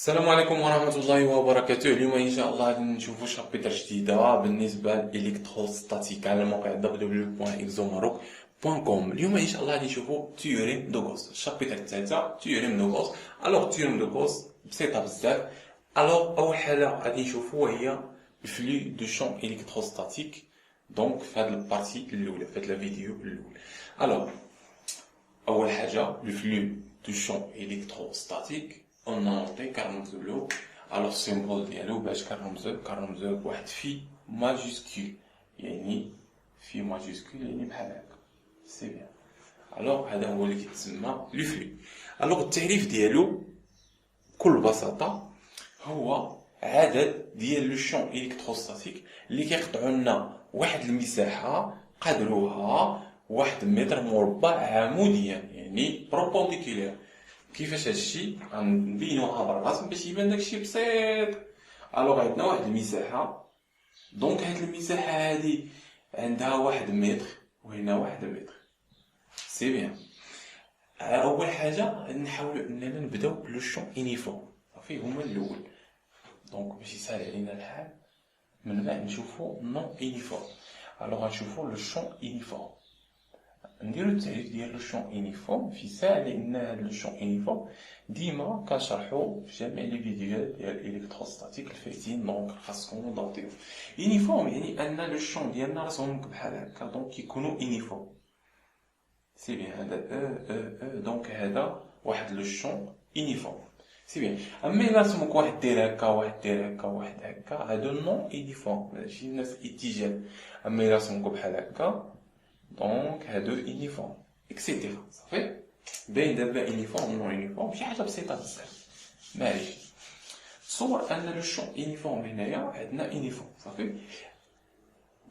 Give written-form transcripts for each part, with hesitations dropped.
السلام عليكم ورحمة الله وبركاته. اليوم إن شاء الله غادي نشوفو شابتر جديدة بالنسبة للإلكتروستاتيك على موقع www.exomaroc.com. اليوم إن شاء الله غادي نشوفو تيوريم دو غوس. الشابتر الثالثة تيوريم دو غوس. تيوريم دو غوس بسيطة بزاف. أول حاجة غادي نشوفو هي الفلو دو شون إلكتروستاتيك. دونك في هاد البارتي الأولى، في هاد الفيديو الأول. أول حاجة الفلو دو شون إلكتروستاتيك on a noté كنرمزو له. السيمبول ديالو باش كنرمزو بواحد في ماجيسكول، يعني في ماجيسكول يعني بحال هكا. سي بيان. هذا هو اللي كيتسمى لو فلو. التعريف ديالو بكل بساطة هو عدد ديال لو شون الكتروستاتيك اللي كيقطعوا لنا واحد المساحة قدروها 1 متر مربع عموديا، يعني بروبونديكولير. كيفاش هادشي غنبينوها بالرسم باش يبان داكشي بسيط. عندنا واحد المساحة، دونك هاد المساحة هادي عندها 1 متر وهنا 1 متر. سي بيان. اول حاجة نحاولو اننا نبداو بلو شون يونيفورم، صافي هما الاول، دونك باش يسهل علينا الحال من بعد نشوفو نون يونيفورم. غنشوفو لو شون يونيفورم، نديرو التعريف ديال لو شون يونيفورم في ساعة، لأن هاد لو شون يونيفورم ديما كنشرحو في جميع لي فيديوهات ديال الإلكتروستاتيك الفايتين، دونك خاصكم نوطيو. يونيفورم يعني أن لو شون ديالنا راسهم بحال هكا، دونك كيكونو يونيفورم. سي بيان. هذا دونك هذا واحد لو شون يونيفورم. سي بيان. أما إلا رسموك واحد داير هكا واحد داير هكا واحد هكا، هادو نون يونيفورم، ماشي نفس الاتجاه. أما إلا رسموك بحال هكا دونك هادو يونيفورم اكسيتيرا. صافي باين دابا يونيفورم نون يونيفورم، شي حاجه بسيطه بزاف معليش. تصور ان لو شون يونيفورم هنايا عندنا يونيفورم، صافي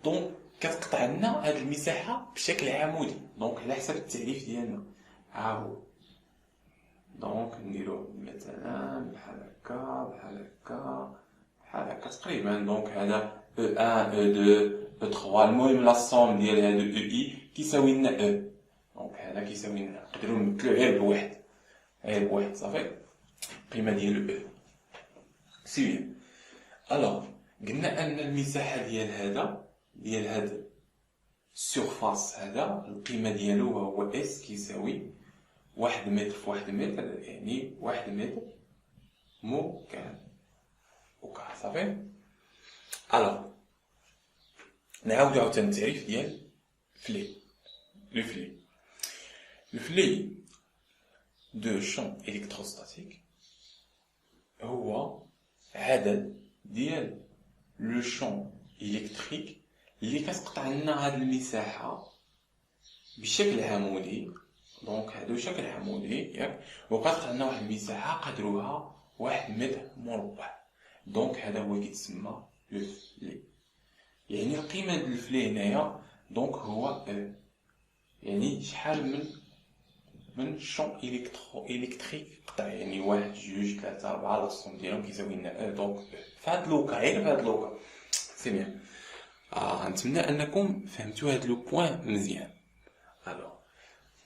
دونك كتقطع لنا هاد المساحه بشكل عمودي، دونك على حسب التعريف ديالنا ها هو. دونك نديرو مثلا بحال هكا بحال هكا بحال هكا تقريبا. دونك هذا E1 E2 E3، المهم لا صوم ديال هادو EI كيساوي لنا E، دونك هذا كيساوي لنا نقدرو نمثلو غير بواحد، صافي القيمة ديالو E. سي بيان. قلنا ان المساحة ديال هاد السيرفاس هذا القيمة ديالو هو اس كيساوي 1 متر في 1 متر، يعني 1 متر مكعب. صافي. نعاودو عاوتاني التعريف ديال لو فلي دو شون إلكتروستاتيك هو عدد ديال لو شون إلكتريك اللي كتقطع لنا هاد المساحة بشكل عمودي، دونك هادو شكل عمودي ياك، وكتقطع لنا واحد المساحة قدروها 1 متر مربع، دونك هذا هو كيتسمى لو فلي. يعني القيمة ديال الفلي هنايا دونك هو يعني شحال من شون إلكتريك قطع، يعني 1 2 3 4 لاصوم ديالهم كيساوي لنا دونك فهاد لوكا، غير فهاد لوكا. سي بيان. نتمنى انكم فهمتوا هاد لو بوين مزيان.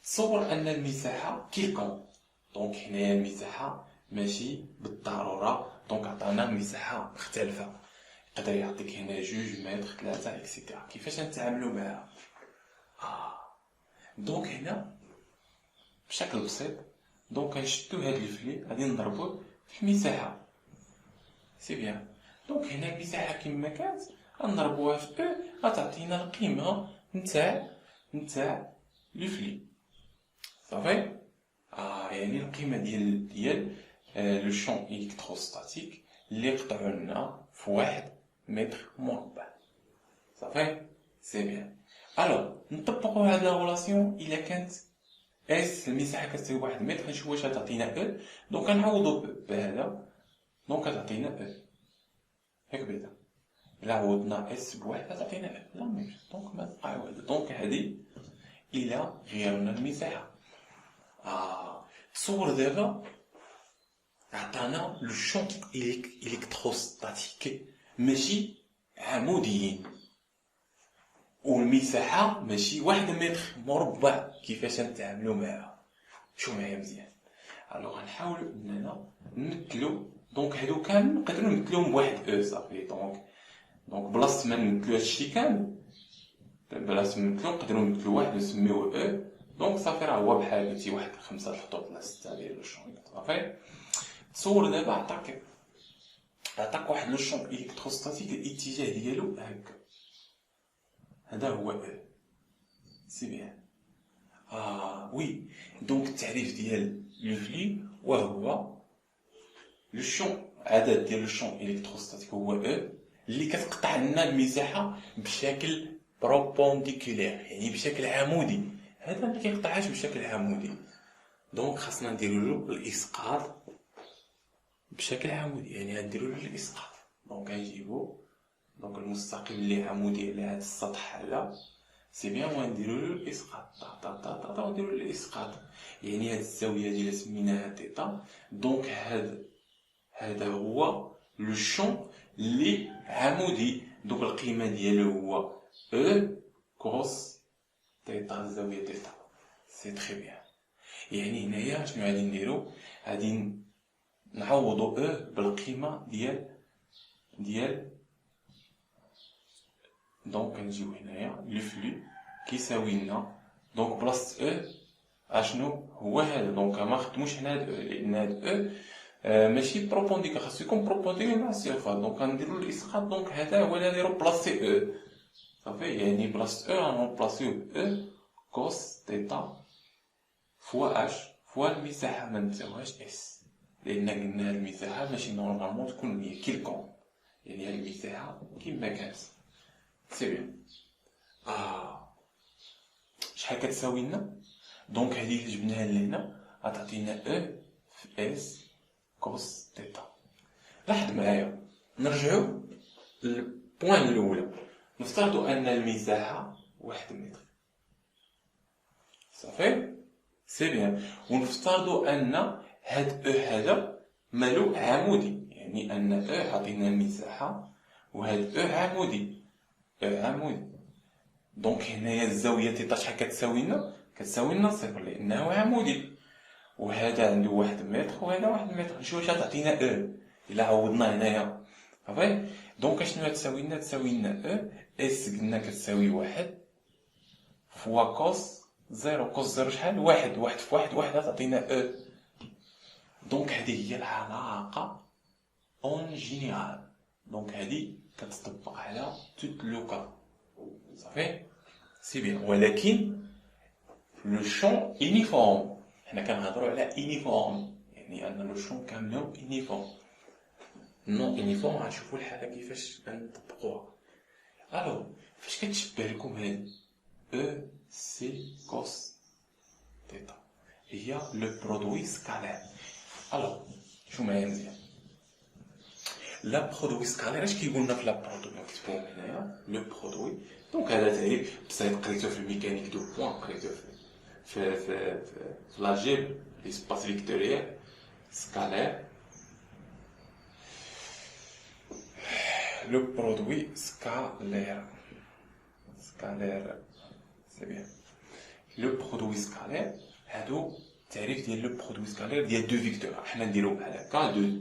تصور ان المساحة كيلكون، دونك هنايا المساحة ماشي بالضرورة، دونك عطانا مساحة مختلفة، يقدر يعطيك هنا 2 متر 3 اكسيتيرا. كيفاش نتعاملوا معها؟ دونك هنا بشكل بسيط، دونك غنشدو هاد الفلي غادي نضربوه في المساحة. سي بيان. دونك هنا المساحة كما كانت غنضربوها في او، غتعطينا القيمة نتاع لو فلي. صافي. يعني القيمة ديال لو شون إلكتروستاتيك اللي قطعوا لنا في 1 متر مربع. صافي. سي بيان. نطبقو هاد لا غولاسيون الا كانت اس المساحة كتساوي 1 متر، نشوف واش غتعطينا او، دونك غنعوضو بهذا، دونك غتعطينا او هاك بعدا. الا عوضنا اس بواحد غتعطينا او، لا ميمش، دونك ما تبقى والو. دونك هادي الا غيرنا المساحة. تصور دابا عطانا لو شون إلكتروستاتيك ماشي عموديين، والمساحة ماشي 1 متر مربع. كيفاش نتعاملو معها؟ شو معايا مزيان. غنحاولو اننا نمثلو دونك هادو كامل نقدروا نمثلوهم بواحد او صافي. دونك بلاصه ما نمثلو هادشي كامل، بلاصه نمثلو نقدروا نمثلو واحد نسميوه او. دونك صافي راه هو بحال قلتي واحد 5 الخطوط ولا 6 ديال لو شون صافي. تصور دابا عطاك واحد لو شون الكتروستاتيك الاتجاه ديالو هكا، هذا هو او. سي بيان. وي دونك التعريف ديال لو فلي وهو لو شون، عدد ديال لو شون الكتروستاتيك هو او اللي كتقطع لنا المساحه بشكل بروبونديكولير، يعني بشكل عمودي. هذا ما كيقطعهاش بشكل عمودي، دونك خاصنا نديرو له الاسقاط بشكل عمودي، يعني غنديرو له الاسقاط. دونك غنجيبو دونك المستقيم اللي عمودي على هذا السطح هذا، سي بيان، ونديرو له الاسقاط طا ونديرو له الاسقاط، يعني هاد الزاويه ديال سميناها تيتا. دونك هذا هو لو شون اللي عمودي. دونك القيمه ديالو هو او كوس تيتا، الزاويه تيتا. سي تري بيان. يعني هنايا شنو غادي نديرو؟ غادي نعوضو او بالقيمه ديال دونك نجيو هنايا لو فلو كيساوي لنا دونك بلاصه او اشنو هو هذا. دونك ما خدموش هنا هاد او، لان هاد او ماشي بروبونديكول، خاصو يكون بروبونديكول مع السيرفاس. دونك غنديرو الاسقاط، دونك هذا هو اللي نديرو بلاصي او صافي. يعني بلاصه او غنبلاصيو او كوس تيتا فوا اش فوا المساحه، ما نساوهاش اس، لان قلنا المساحه ماشي نورمالمون تكون هي كيلكون، يعني المساحه كيما كانت. سي بيان. شحال كتساوي لنا؟ دونك هذه اللي جبناها لهنا غتعطينا او في اس كوس تيتا. لاحظ معايا، نرجعو للبوان الاولى. نفترضوا ان المساحه 1 متر صافي. سي بيان. ونفترضوا ان هاد او هذا مالو عمودي، يعني ان او عطينا المساحه وهاد او عمودي، دونك هنايا الزاويه تيتا شحال كتساوي لنا؟ كتساوي لنا صفر، لانه عمودي. وهذا عنده 1 متر وهذا 1 متر. نشوف واش غتعطينا او الا عوضنا هنايا صافي. دونك اشنو غتساوي لنا؟ تساوي لنا او اس قلنا كتساوي 1 فوا كوس زيرو. كوس زيرو شحال؟ 1. 1 في 1 1 غتعطينا او. دونك هذه هي العلاقه اون جينيرال. دونك هذه كتطبق على توت لو كا صافي. سي بيان. ولكن لو شون يونيفورم، حنا كنهضروا على يونيفورم، يعني ان لو شون كاملهم يونيفورم. نون يونيفورم غنشوفوا الحاله كيفاش غنطبقوها. الو فاش كتشبه لكم هاد او سي كوس تيتا هي لو برودوي سكالير. الو شو معايا مزيان، لا برودوي سكالير اش كيقول لنا في لا برودوي؟ نكتبوهم هنايا لو برودوي. دونك هذا تعريف بسيط قريتو في الميكانيك دو بوان، قريتو في لاجيب لي سباس فيكتوريال سكالير. لو برودوي سكالير سي بيان. لو برودوي سكالير هادو التعريف ديال لو برودوي سكالير ديال دو فيكتور. حنا نديرو بحال هكا دو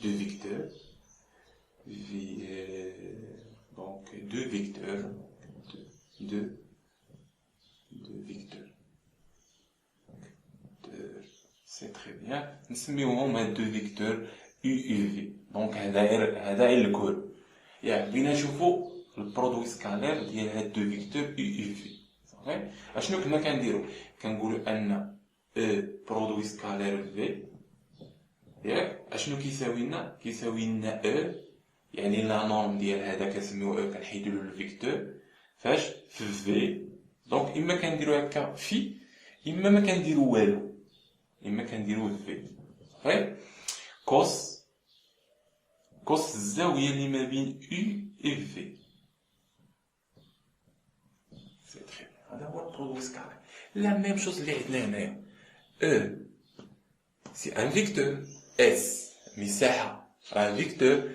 فيكتور donc deux vecteurs, c'est très bien. نسميوهم هاد دو فيكتور U U V. دونك هذا الكور. يعني بغينا نشوفو البرودوي سكالير ديال هاد دو فيكتور U U V صافي. اشنو كنا كنديرو؟ كنقولو ان او برودوي سكالير في ياك اشنو كيساوي لنا؟ كيساوي لنا او، يعني لا نورم ديال هذا كنسميوه او، كنحيدو له الفيكتور فاش في في. دونك اما كنديرو هكا في، اما ما كنديرو والو، اما كنديروه في صافي. كوس الزاويه اللي ما بين او و في. سي تري هذا هو البرودوي سكالير. لا ميم شوز اللي عندنا هنايا او سي ان فيكتور، اس مساحه ان فيكتور،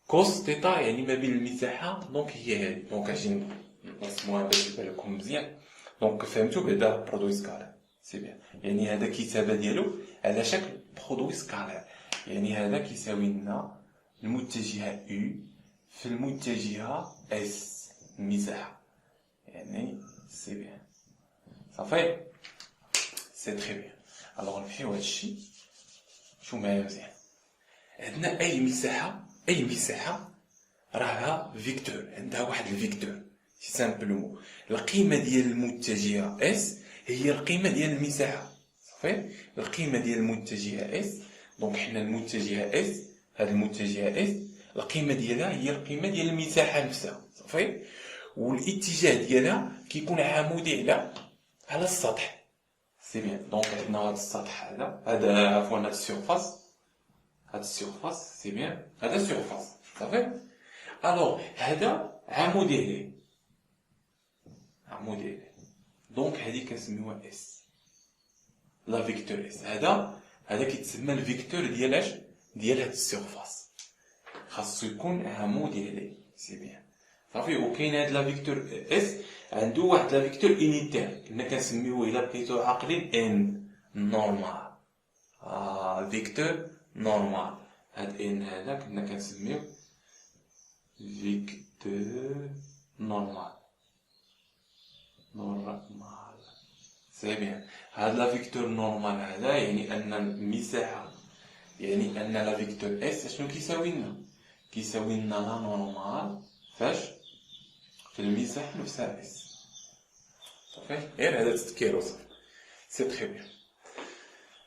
كوس تيتا يعني ما بين المساحه. دونك هي هذه. دونك اجي نرسموها باش يبان لكم مزيان. دونك فهمتوا بعدا برودوي سكالير سي بيان. يعني هذا كتابه ديالو على شكل برودوي سكالير. يعني هذا كيساوي لنا المتجهة U في المتجهة S المساحة، يعني سي بيان صافي سي تري بيان. الوغ نمحيو هادشي شو معايا مزيان. عندنا اي مساحة راها فيكتور، عندها واحد الفيكتور سي سامبلومون القيمة ديال المتجهة اس هي القيمة ديال المساحة صافي. القيمة ديال المتجهة اس دونك حنا المتجهة اس هاد المتجهة اس القيمة ديالها هي القيمة ديال المساحة نفسها صافي. والاتجاه ديالها كيكون عمودي على السطح سي بيان. دونك عندنا هاد السطح هذا عفوا هاد السيرفاس سي بيان، هذا السيرفاس صافي. الوغ هذا عمودي عليه دونك هذه كنسميوها اس لا فيكتور اس. هذا كيتسمى الفيكتور ديال اش ديال هاد السيرفاس، خاصو يكون عمودي عليه سي بيان صافي. وكاين هاد لا فيكتور اس عنده واحد لا فيكتور انيتير كنا كنسميوه الا بقيتو عاقلين ان نورمال. فيكتور نورمال، هاد ان هذا كنا كنسميوه فيكتور نورمال سي بيان. هاد لا فيكتور نورمال هذا يعني ان المساحه، يعني ان لا فيكتور اس شنو كيساوي لنا لا نورمال فاش في المساحه نفسها اس صافي. غير هذا التذكير وصافي سي تري بيان.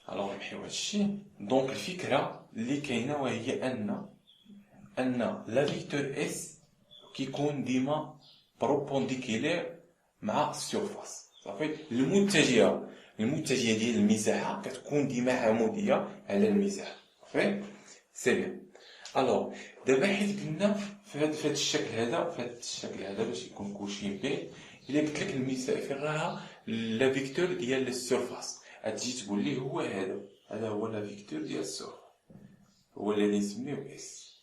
الوغ نمحيو هادشي. دونك الفكره اللي كاينه وهي ان لا فيكتور اس كيكون ديما بروبونديكولير مع السيرفاس صافي. المتجهه ديال المساحه كتكون ديما عموديه على المساحه صافي سي بيان. الوغ دابا حيت قلنا في هذا الشكل هذا باش يكون كلشي مبين، الا قلت لك المساحه فين راها لا فيكتور ديال السيرفاس غتجي تقول لي هو هذا هو لا فيكتور ديال السيرفاس، هو اللي نسميوه اس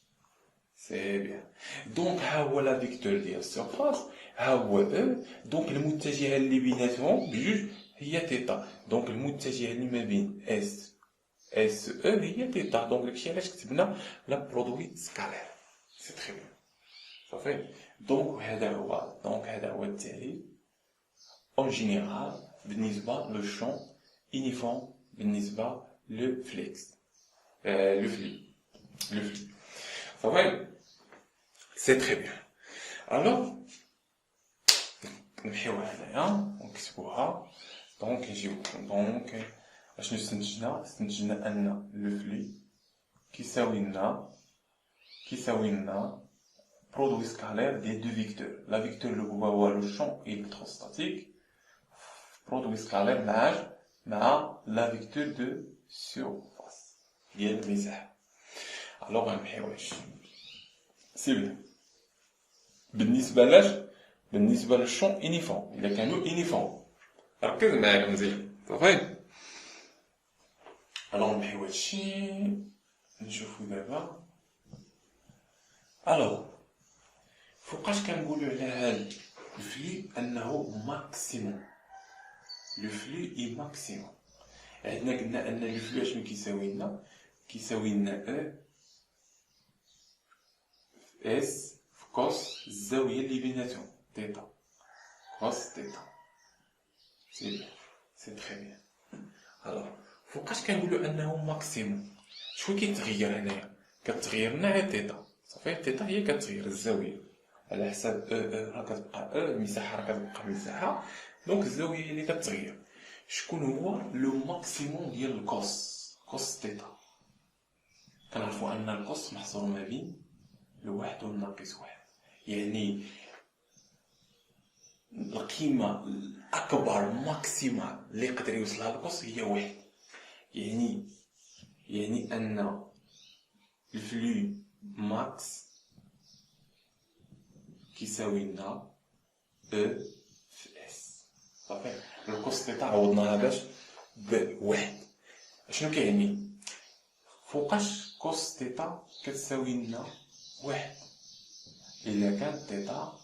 سي بيان. دونك ها هو لا فيكتور ديال السيرفاس، ها هو او. دونك المتجهه اللي بيناتهم بجوج هي تيتا، دونك المتجهه اللي ما بين اس او هي تيتا. دونك داكشي علاش كتبنا لا برودوي سكالير سي تري بيان صافي. دونك هذا هو التعريف اون جينيرال بالنسبه لو شون يونيفورم بالنسبه لو فليكس لو فلي صافي سي تري بيان. الوغ نمحيو هنايا ونكتبوها. دونك نجيو دونك اشنو استنتجنا ان لو فلي كيساوي لنا برودوي سكالير ديال دو فيكتور. لا فيكتور اللي هو لو شون الكتروستاتيك برودوي سكالير مع لا فيكتور دو سيرفاس ديال المساحه. الوغ غنمحيو هادشي سي بيان. بالنسبه للشون يونيفورم الا كانوا يونيفورم ركز معايا مزيان صافي. الوغ نمحيو هادشي نشوفو دابا. الوغ فوقاش كنقولو على هاد الفلي انه ماكسيموم، لو فلي اي ماكسيموم. عندنا قلنا ان لو فلي اشنو كيساوي لنا او اس في كوس الزاويه اللي بيناتهم تيتا كوس تيتا سي تري بيان. الوغ فوقاش كنقولوا انه ماكسيموم شكون كيتغير هنايا؟ كتغير لنا غير تيتا صافي. تيتا هي كتغير الزاويه على حساب راه كتبقى المساحه راه كتبقى مساحه، دونك الزاويه هي اللي كتغير. شكون هو لو ماكسيموم ديال الكوس تيتا؟ كنعرفوا ان الكوس محصور ما بين الواحد والناقص واحد، يعني القيمه الاكبر ماكسيمال اللي يقدر يوصلها الكوس هي واحد. يعني ان الفلو ماكس كيساوي لنا او في اس صافي. الكوس تيتا عوضناها باش بواحد. شنو كيعني؟ فوقاش كوس تيتا كتساوي لنا واحد الا كانت تيتا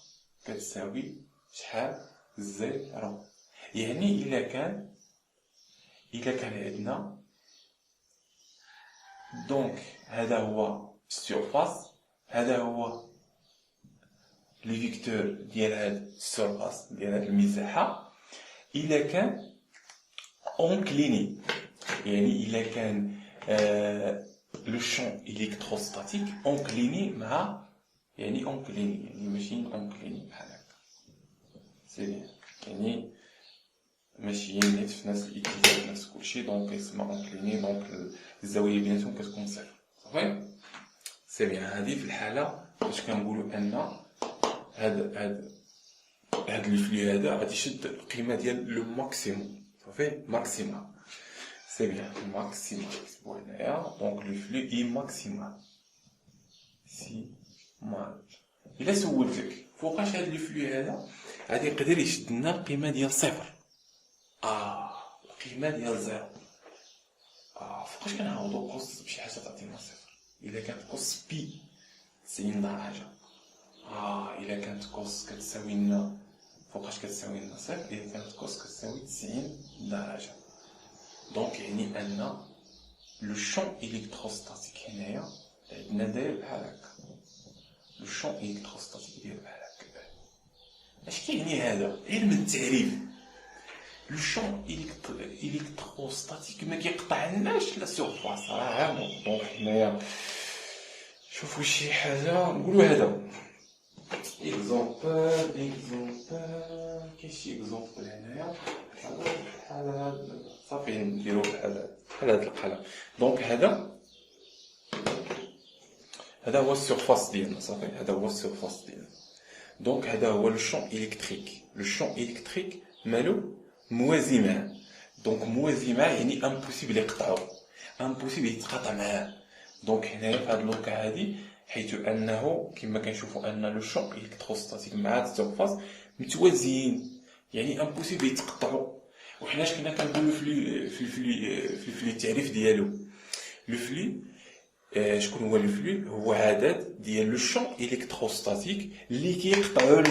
كتساوي شحال؟ زيرو. يعني الا كان عندنا دونك هذا هو السيرفاس، هذا هو لي فيكتور ديال هاد السيرفاس ديال هاد المساحه. الا كان اونكليني يعني الا كان لو شون الكتروستاتيك اونكليني مع يعني اونكليني يعني ماشي اونكليني بحال هكا سي بيان يعني ماشي نيت في نفس الاتجاه نفس كلشي دونك يسمى اونكليني دونك الزاويه بيناتهم كتكون صفر صافي سي بيان. هذه في الحاله باش كنقولوا ان هاد الفلو هذا غادي يشد القيمه ديال لو ماكسيموم صافي ماكسيمال سي بيان ماكسيمال كتبوا هنايا دونك لو فلو اي ماكسيمال سي مال. الا سولتك فوقاش هاد لو فلو هذا غادي يقدر يشد لنا القيمه ديال صفر القيمه ديال زيرو فوقاش كنعوضو قوس بشي حاجه تعطينا صفر. الا كانت قوس بي 90 درجه الا كانت قوس كتساوي لنا فوقاش كتساوي لنا صفر الا كانت قوس كتساوي 90 درجه دونك يعني ان لو شون الكتروستاتيك هنايا عندنا داير بحال هكا لو شون الكتروستاتيك داير بحال هكا. اش كيعني هذا؟ علم التعريف لو شون الكتروستاتيك ما كيقطعناش لا سيرفاس دونك هنايا شوفوا شي حاجه نقولوا هذا اكزومبل كاين شي اكزومبل هنايا بحال هذا صافي نديرو بحال هذا القلم دونك هذا هو السيرفاس ديالنا صافي هذا هو السيرفاس ديالنا دونك هذا هو لو شون الكتريك. لو شون الكتريك مالو موازي معاه دونك موازي معاه يعني امبوسيبل يقطعو امبوسيبل يتقاطع معاه دونك هنايا في هاد اللوكا هادي حيث انه كما كنشوفوا ان لو شون الكتروستاتيك مع السيرفاس متوازيين يعني امبوسيبل يتقطعوا. وحنا اش كنا كنقولوا في التعريف ديالو لو فلو شكون هو لو فلو؟ هو عدد ديال لو شون الكتروستاتيك اللي كيقطعوا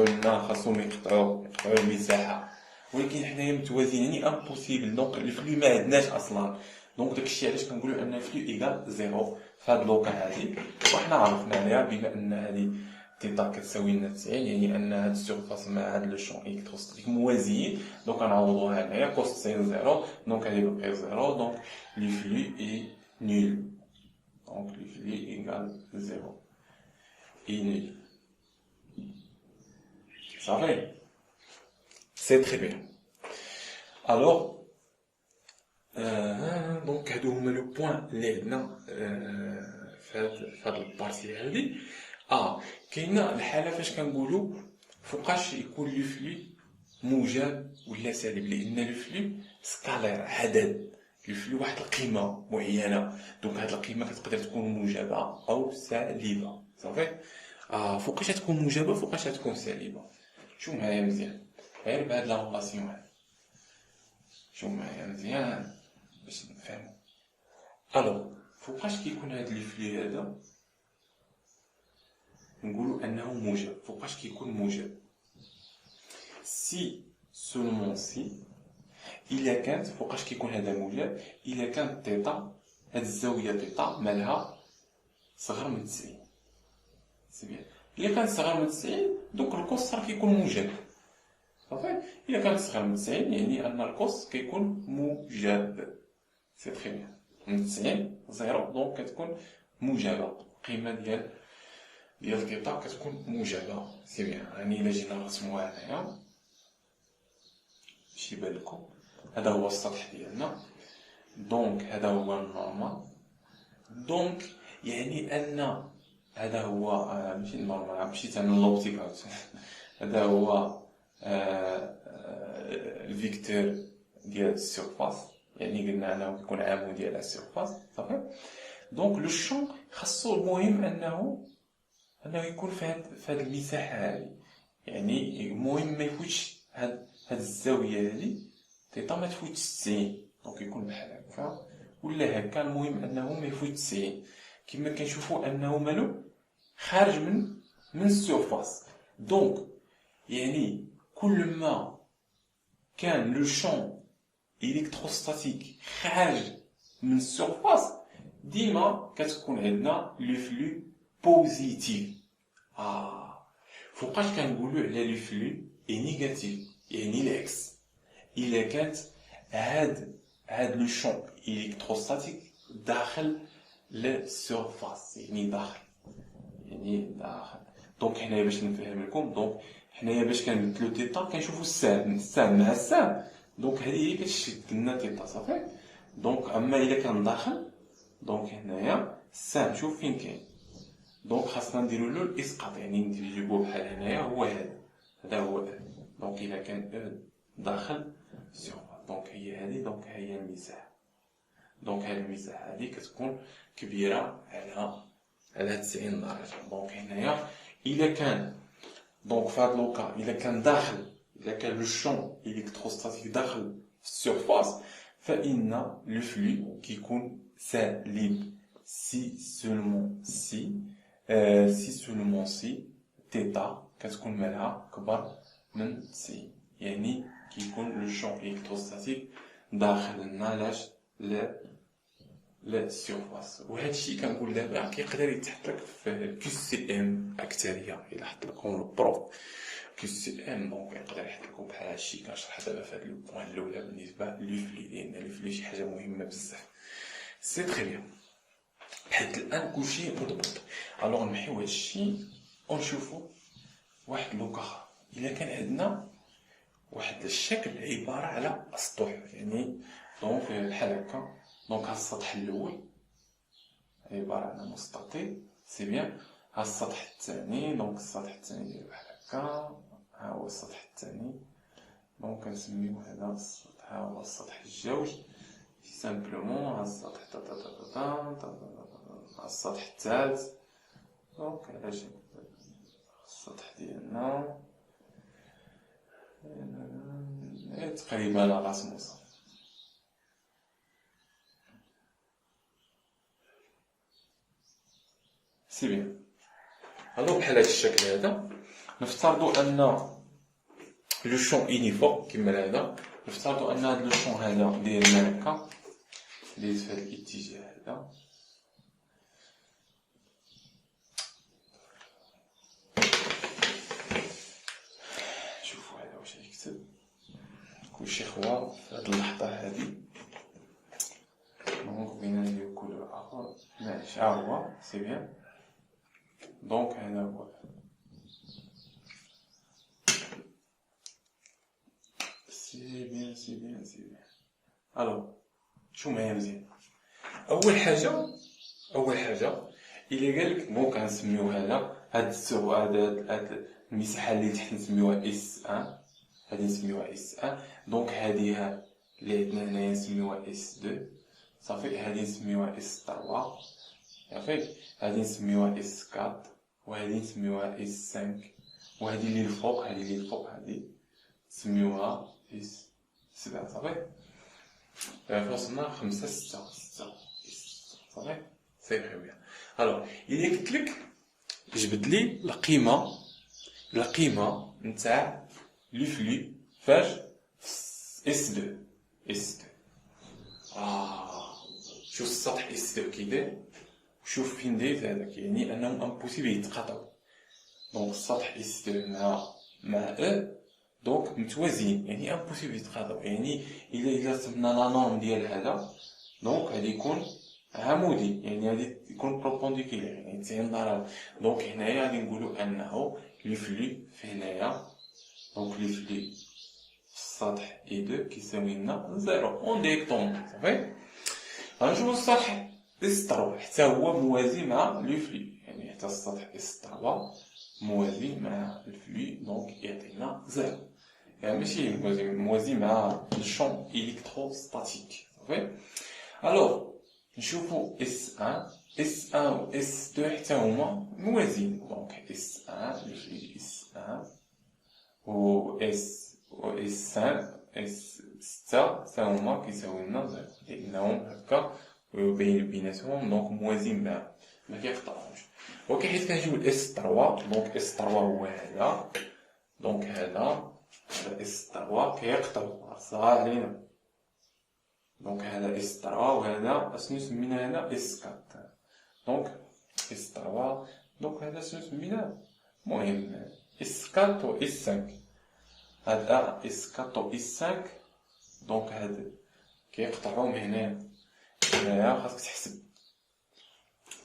لنا خاصهم يقطعوا المساحه ولكن حنايا متوازيين يعني امبوسيبل دونك الفلو ما عندناش اصلا دونك داكشي علاش كنقولوا ان الفلو ايكال زيرو في هاد اللوكا هادي. وحنا عرفنا عليها بما ان هادي تيتا كتساوي لنا 90 يعني ان هاد السيرفاس مع هاد لو شون الكتروستاتيك موازيين دونك غنعوضوها هنايا كوس 90 زيرو دونك غادي يبقى زيرو دونك لو فلو اي nul donc le flux égale 0 et nul. Ça va? C'est très bien. Alors donc هادو هما لو بوين اللي عندنا فهاد البارتي هادي. كاينه الحاله فاش كنقولوا فوقاش يكون لو فلو موجب ولا سالب لان لو فلو سكالير عدد لو فلو واحد القيمه معينه دونك هاد القيمه كتقدر تكون موجبه او سالبه صافي. فوقاش تكون موجبه فوقاش تكون سالبه شوف معايا مزيان غير بهاد لا ريلاسيون هادي شوف معايا مزيان باش نفهمو. الوغ فوقاش كيكون هاد لو فلو هذا نقولوا انه موجب. فوقاش كيكون موجب سي سولمون سي الا كانت فوقاش كيكون هذا موجب الا كانت تيتا هاد الزاويه تيتا مالها صغر من 90 سي بيان. الا كانت صغر من 90 دونك الكوس صار كيكون موجب صافي. الا كانت صغر من 90 يعني ان الكوس كيكون موجب سي تري بيان من 90 زيرو دونك كتكون موجبه القيمه ديال تيتا كتكون موجبه سي بيان. يعني الا جينا نرسموها هنايا باش يبان لكم هذا هو السطح ديالنا دونك هذا هو النورمال دونك يعني ان هذا هو ماشي النورمال مشيت انا لوبتيك هذا هو الفيكتور ديال السيرفاس يعني قلنا انه كيكون عامود ديال السيرفاس صافي. دونك لو شون خاصو المهم انه يكون في هاد المساحه هذه يعني المهم ما يفوتش هاد الزاويه هذه تيتا ما تفوتش 90 دونك يكون بحال هكا ولا هكا المهم انه ما يفوتش 90 كما كنشوفوا انه مالو خارج من السيرفاس. دونك يعني كل ما كان لو شون الكتروستاتيك خارج من السيرفاس ديما كتكون عندنا لو فلو بوزيتيف. فوقاش كنقولوا على لو فلو اي نيجاتيف يعني العكس. الا كانت هاد لو شون الكتروستاتيك داخل للسيرفاس يعني داخل دونك حنايا باش نفهم لكم، دونك حنايا باش كنبدلو تيتا كنشوفو السهم مع السهم، دونك هذه هي كتشكل لنا تيتا صافي. دونك اما الا كان داخل دونك هنايا السهم شوف فين كاين، دونك خاصنا نديرو له الاسقاط يعني نجيبوه بحال هنايا هو هذا هو دونك الا كان داخل سيرفاس دونك هي هذه، دونك هي المساحه، دونك هاد المساحه هذه كتكون كبيره على 90 درجه. دونك هنايا الا كان دونك في هاد لوكا الا كان لو شون الكتروستاتيك داخل في السيرفاس فان لو فلو كيكون سالب سي سولمون سي تيتا كتكون مالها كبر من سي، يعني كيكون لو شون الكتروستاتيك داخل لنا للسيرفاس. وهذا الشيء كنقول دابا كيقدر يتحط لك في كيو سي ام اكتريه الا حط لكم البروف كيو سي ام، دونك يقدر يحط لكم بحال هادشي كنشرح دابا في هاد البوان الاولى بالنسبه لو فلي، لان لو فلي شي حاجه مهمه بزاف. سي تري بيان حيت الان كلشي مضبوط. الوغ نمحيو هادشي ونشوفو واحد لوكا اخر. الا كان عندنا واحد الشكل عباره على اسطح يعني دونك بحال هكا، دونك ها السطح الاول عباره على مستطيل سي بيان، ها السطح الثاني دونك السطح الثاني ديالو بحال هكا، ها هو السطح الثاني دونك كنسميو هذا السطح ها هو السطح الجوج سامبلومون، ها السطح ها السطح الثالث دونك على جنب السطح ديالنا تقريبا راسمو صافي. سي بيان هادو بحال هاد الشكل هذا. نفترضوا ان لو شون يونيفورم كيما هذا، نفترضوا ان هاد لو شون هذا دايرنا هكا دايز في هاد الاتجاه هذا، شوفوا هذا واش يكتب كلشي خوا في هاد اللحظه هادي. دونك بغينا نديرو كولور اخر ماشي ها هو سي بيان، دونك هذا هو سي بيان سي بيان سي بيان. الو شو معايا مزيان. اول حاجه الا قالك ممكن نسميو هاد المساحه اللي تحت نسميوها اس 1، هادي نسميوها اس 1، دونك هادي اللي عندنا هنايا نسميوها اس 2 صافي، هادي نسميوها اس 3 صافي، هادي نسميوها اس 4 وهادي نسميوها اس 5 وهادي اللي الفوق هادي نسميوها اس 7 صافي. وصلنا 5 6 صافي سي تري بيان. الوغ الا قلت لك جبد لي القيمه نتاع لو فلو فاش اس 2 شوف السطح اس 2 كي داير وشوف فين داير هذاك، يعني انهم امبوسيبل يتقاطعوا. دونك السطح اس 2 مع دونك متوازيين يعني امبوسيبل يتقاطعوا، يعني الا رسمنا لا نورم ديال هذا دونك غادي يكون عمودي، يعني غادي يكون بروبونديكولير يعني 90 درجه. دونك هنايا غادي نقولوا انه لو فلو في هنايا دونك لو فلو في السطح اي 2 كيساوي لنا زيرو اون ديريكتومون صافي. غنشوفو السطح اس 3 حتى هو موازي مع لو فلو، يعني حتى السطح اس 3 موازي مع الفلو دونك يعطينا زيرو، يعني ماشي موازي مع الشون الكتروستاتيك صافي. الوغ نشوفو اس 1 و اس 2 حتى هما موازين، دونك اس 1 لو اس 1 و اس 5 اس 6 حتى هما كيساوي لنا زيرو، لانهم هكا بيناتهم دونك موازين ما كيقطعوش. ولكن حيت كنجيو الاس 3 دونك اس 3 هو هذا، دونك هذا اس 3 كيقطعو صافي علينا، دونك هذا اس 3 وهذا شنو سمينا هنا اس 4. دونك اس 3 دونك هذا شنو سمينا المهم اس 4 و اس 5. هذا اس 4 و اس 5 دونك هاد كيقطعوهم هنايا خاصك تحسب.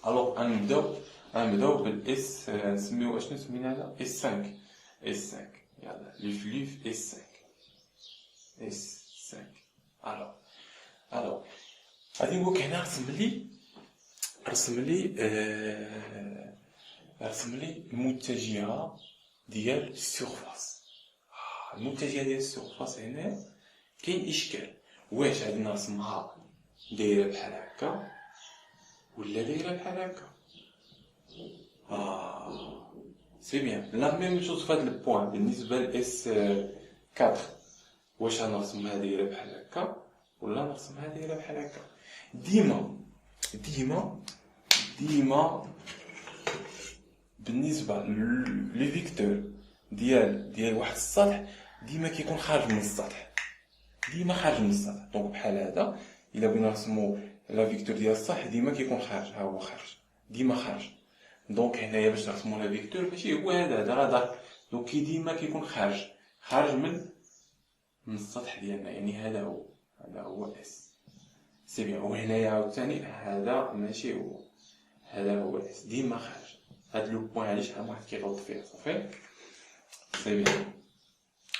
الوغ غنبداو بالاس نسميو اشنو سمينا هذا اس 5. اس 5 يلا لي فلو في اس 5 اس 5. الوغ غادي نقولك هنا رسم لي المتجهه ديال السيرفاس. المتجهه ديال السيرفاس هنا كاين اشكال، واش غادي نرسمها دايره بحال هكا ولا دايره بحال هكا؟ سي بيان لا ميم شوز في هاد البوان بالنسبه لاس 4. واش غنرسمها دايره بحال هكا ولا نرسمها دايره بحال هكا؟ ديما بالنسبه لي فيكتور ديال واحد السطح ديما كيكون خارج من السطح، دونك بحال هذا الا بغينا نرسمو لا فيكتور ديال السطح ديما كيكون خارج، ها هو ديما خارج. دونك هنايا باش نرسمو لا فيكتور ماشي هو هذا راه دارك، دونك ديما كيكون خارج من السطح ديالنا، يعني هذا هو اس. سي بيان. وهنايا عاوتاني هذا ماشي هو، هذا هو اس ديما خارج. هاد لو بوين هادي شحال واحد كيغلط فيه صافي. سي بيان.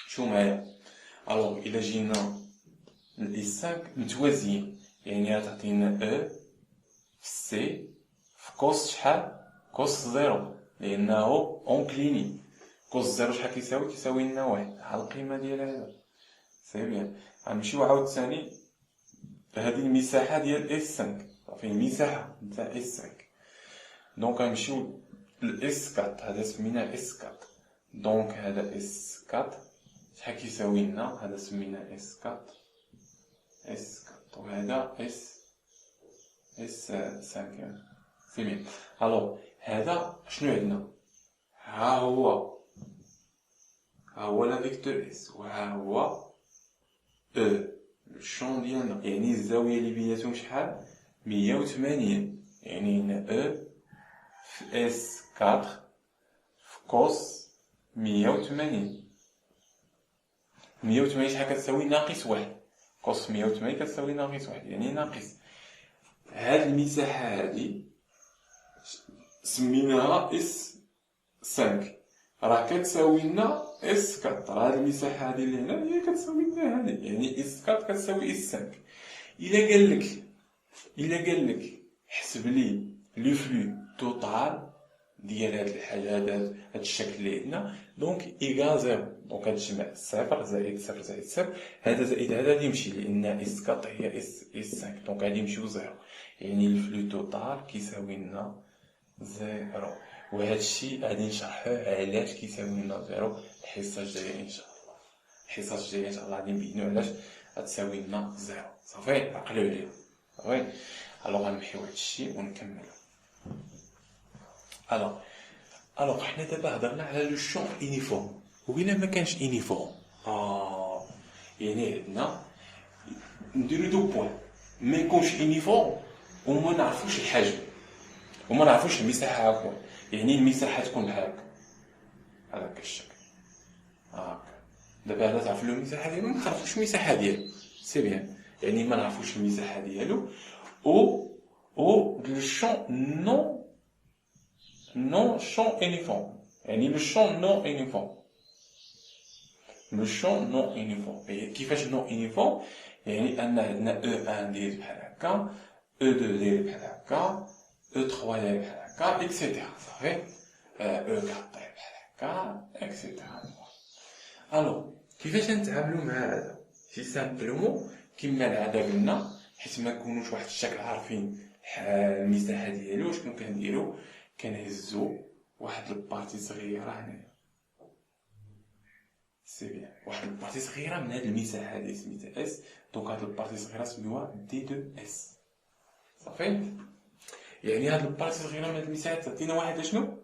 شو معايا؟ الوغ الا جينا الاس 5 متوازيين، يعني غتعطينا او في سي في كوس شحال؟ كوس زيرو، لانه اونكليني. كوس زيرو شحال كيساوي لنا واحد على القيمه ديال هذا. سي بيان. غنمشيو عاوتاني هذه المساحه ديال اس 5 صافي، المساحه نتاع اس 5. دونك غنمشيو للاس 4، هذا سميناه اس 4. دونك هذا اس 4 شحال كيساوي لنا؟ هذا سميناه اس 4 وهذا اس 5. سي بيان. الوغ هذا شنو عندنا؟ ها هو لا فيكتور اس، وها هو او الشون ديالنا، يعني الزاويه اللي بيناتهم شحال؟ 180. يعني هنا او في اس 4 في كوس 180. 180 شحال كتساوي؟ ناقص واحد. كوس 180 كتساوي ناقص واحد، يعني ناقص. هاد المساحه هادي سميناها اس 5، راه كتساوي لنا اس 4. هاد المساحه هادي اللي هنا هي كتساوي لنا هادي، يعني اس 4 كتساوي اس 5. الا قال لك حسب لي لو فلو توتال ديال هاد الحاجه، هاد الشكل اللي عندنا، دونك ايكال زيرو. دونك غتجمع صفر زائد صفر زائد صفر، هذا زائد هذا غادي يمشي، لان اس 4 هي اس 5، دونك غادي يمشيو زيرو، يعني الفلو توتال كيساوي لنا زيرو. وهذا الشيء غادي نشرحوه علاش كيساوي لنا زيرو الحصه الجايه ان شاء الله. الحصه الجايه ان شاء الله غادي نبينو علاش غتساوي لنا زيرو. صافي عقلوا عليا. صافي. الوغ غنمحيو هذا الشيء ونكملو. الوغ حنا دابا هضرنا على لو شون يونيفورم، وإلا ما كانش يونيفورم يعني عندنا نديرو دو بوين، ما يكونش يونيفورم وما نعرفوش الحجم وما نعرفوش المساحه عفوا، يعني المساحه تكون بحال هكا على هكا الشكل هكا. دابا هذا تعرف له المساحه ديالو، ما تعرفوش المساحه ديالو. سي بيان، يعني ما نعرفوش المساحه ديالو او لو شون non champ uniforme. يعني le champ non uniforme. Le champ non uniforme. كيفاش non uniforme؟ يعني أن عندنا E1 داير بحال هكا، E2 داير بحال هكا، E3 داير بحال هكا، إكسيتيرا. صافي. E4 داير بحال هكا، إكسيتيرا. ألوغ كيفاش نتعاملو مع هذا؟ سي سامبلومون كيما العادة قلنا، حيت ما نكونوش واحد الشكل عارفين المساحة ديالو، شنو كنديرو؟ كنهزو واحد البارتي صغيره هنايا. سي بيان. واحد البارتي صغيره من هاد المساحه هادي سميتها اس، دونك هاد البارتي صغيره سميوها دي دو اس. صافي. يعني هاد البارتي صغيره من هاد المساحه تعطينا واحد شنو؟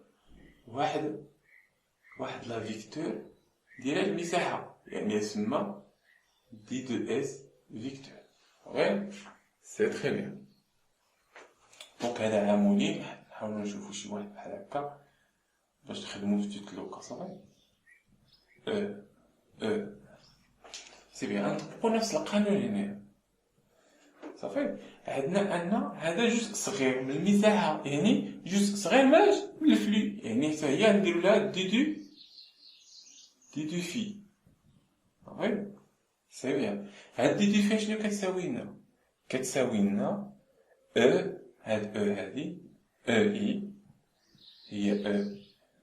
واحد لا فيكتور ديال هاد المساحه، يعني يسمى دي دو اس فيكتور. صافي سي تري بيان. دونك هذا عامولي نحاولو نشوفو شي واحد بحال هكا باش نخدمو في توتلوكا. صافي سي بيان. نطبقو نفس القانون هنايا. صافي عندنا ان هذا جزء صغير من المساحه، يعني جزء صغير ماش من الفلو، يعني حتى هي نديرو لها دي دو في. صافي سي بيان. هاد دي دو في شنو كتساوي لنا؟ كتساوي لنا هاد هادي اي هي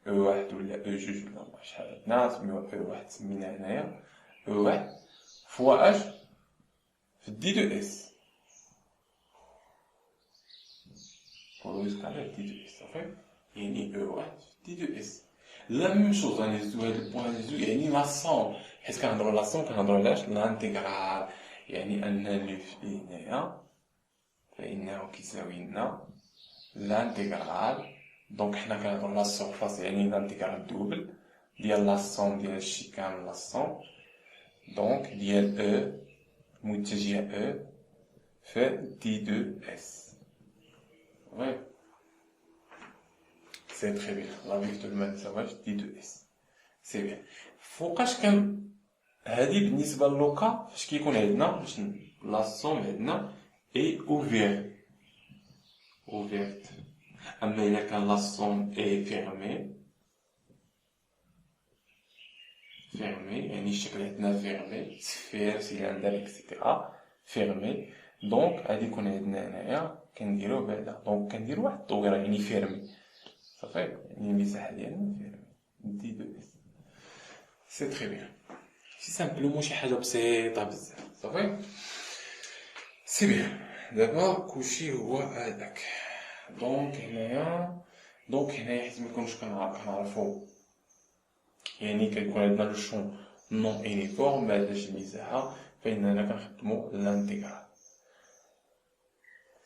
او واحد ولا او جوج ولا شحال عندنا نسميوها او واحد، سميناها هنايا او واحد فوا اش في دي دو اس. ويزق على دي دو اس. صافي يعني او واحد في دي دو اس. لا ميم شوز غنهزو هاد البوان هزو يعني لا سون، حيت كنهضرو لا سون كنهضرو علاش لانتيغرال، يعني ان لو في هنايا فإنه كيساوي لنا لانتيغرال. دونك حنا كنهضرو لا سورفاس يعني لانتيغرال دوبل ديال لا سون ديال هادشي كامل لا سون، دونك ديال او متجهة او في دي دو اس. وي سي تري بيان. لا فيكتور ما تساواش دي دو اس. سي بيان. فوقاش كان هادي بالنسبة للوكا فاش كيكون عندنا باش لا سوم عندنا اي اوفيرت. اما الا كان لا سوم اي فيرمي يعني الشكل عندنا فيرمي سفير سيلندر اكسيتيرا فيرمي، دونك غادي يكون عندنا هنايا كنديرو بعدا، دونك كنديرو واحد الطويره يعني فيرمي. صافي يعني المساحه ديالنا فيرمي دي دو اس. سي تري بيان. سي سامبلومون شي حاجه بسيطه بزاف. صافي سي بيان. دابا كلشي هو هذاك. دونك هنايا حيت ميكونوش كنعرفو يعني كيكون عندنا لو شون نون اونيفورم بعد شي مساحه، فاننا كنخدمو لانتيغرال.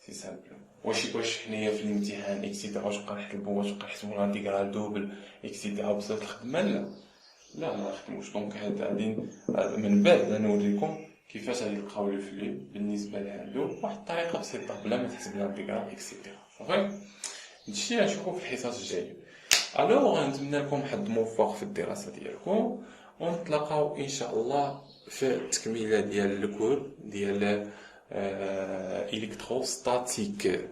سي سامبل. واش حنايا في الامتحان اكسيتيرا واش بقى نحسبو نحسبو لانتيغرال دوبل اكسيتيرا بصات الخدمه؟ لا ما نخدموش. دونك هاد غادي من بعد غنوريكم كيفاش غادي تلقاو لو فلو بالنسبه لهادو واحد الطريقه بسيطه بلا ما تحسب لانتيغرال اكسيتيرا. صافي هادشي غنشوفو في الحصص الجايه. الوغ غنتمنى لكم حظ موفق في الدراسه ديالكم، ونتلاقاو ان شاء الله في التكميله ديال الكور ديال الكتروستاتيك.